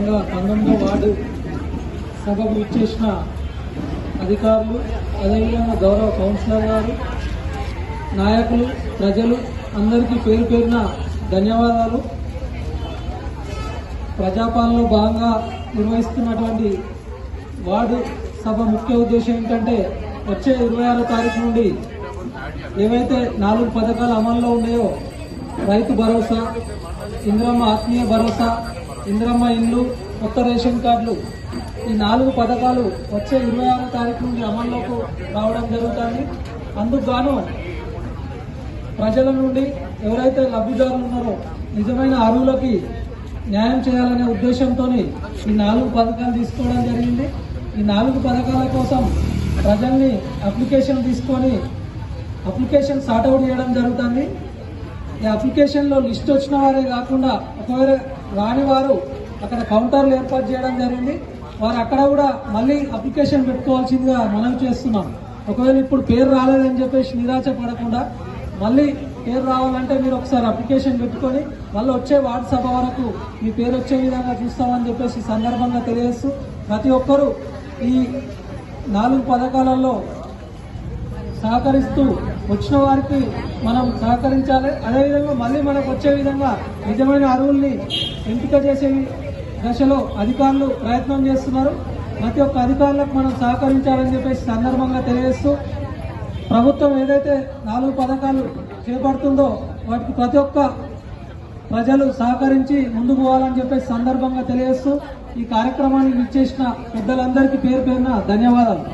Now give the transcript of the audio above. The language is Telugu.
భాగంగా 19వ వార్డు సభకు ఇచ్చేసిన అధికారులు, అదేవిధంగా గౌరవ కౌన్సిలర్ గారు, నాయకులు, ప్రజలు అందరికీ పేరు పేరున ధన్యవాదాలు. ప్రజాపాలనలో భాగంగా నిర్వహిస్తున్నటువంటి వార్డు సభ ముఖ్య ఉద్దేశం ఏంటంటే వచ్చే 26వ తారీఖు నుండి ఏవైతే 4 పథకాలు అమల్లో ఉన్నాయో రైతు భరోసా, ఇందిరమ్మ ఆత్మీయ భరోసా, ఇందిరమ్మ ఇండ్లు, కొత్త రేషన్ కార్డులు, ఈ 4 పథకాలు వచ్చే 26వ తారీఖు నుండి అమల్లోకి రావడం జరుగుతుంది. అందుకు గాను ప్రజల నుండి ఎవరైతే లబ్ధిదారులు ఉన్నారో నిజమైన అర్హులకి న్యాయం చేయాలనే ఉద్దేశంతో ఈ 4 పథకాలు తీసుకోవడం జరిగింది. ఈ 4 పథకాల కోసం ప్రజల్ని అప్లికేషన్ తీసుకొని అప్లికేషన్ సార్ట్అవుట్ చేయడం జరుగుతుంది. ఈ అప్లికేషన్లో లిస్ట్ వచ్చిన వారే కాకుండా ఒకవేళ రాని వారు అక్కడ కౌంటర్లు ఏర్పాటు చేయడం జరిగింది. వారు అక్కడ కూడా మళ్ళీ అప్లికేషన్ పెట్టుకోవాల్సిందిగా మనవి చేస్తున్నాం. ఒకవేళ ఇప్పుడు పేరు రాలేదని చెప్పేసి నిరాశ పడకుండా మళ్ళీ పేరు రావాలంటే మీరు ఒకసారి అప్లికేషన్ పెట్టుకొని మళ్ళీ వచ్చే వార్డు సభ వరకు మీ పేరు వచ్చే విధంగా చూస్తామని చెప్పేసి సందర్భంగా తెలియజేస్తూ ప్రతి ఒక్కరూ ఈ 4 పథకాలలో సహకరిస్తూ వచ్చిన వారికి మనం సహకరించాలి. అదేవిధంగా మళ్ళీ మనకు వచ్చే విధంగా నిజమైన అర్హుల్ని ఎంపిక చేసే దశలో అధికారులు ప్రయత్నం చేస్తున్నారు. ప్రతి ఒక్క అధికారులకు మనం సహకరించాలని చెప్పేసి సందర్భంగా తెలియజేస్తూ ప్రభుత్వం ఏదైతే 4 పథకాలు చేపడుతుందో వాటికి ప్రతి ఒక్క ప్రజలు సహకరించి ముందుకు పోవాలని చెప్పేసి సందర్భంగా తెలియజేస్తూ ఈ కార్యక్రమాన్ని ఇచ్చేసిన పెద్దలందరికీ పేరు పేరున ధన్యవాదాలు.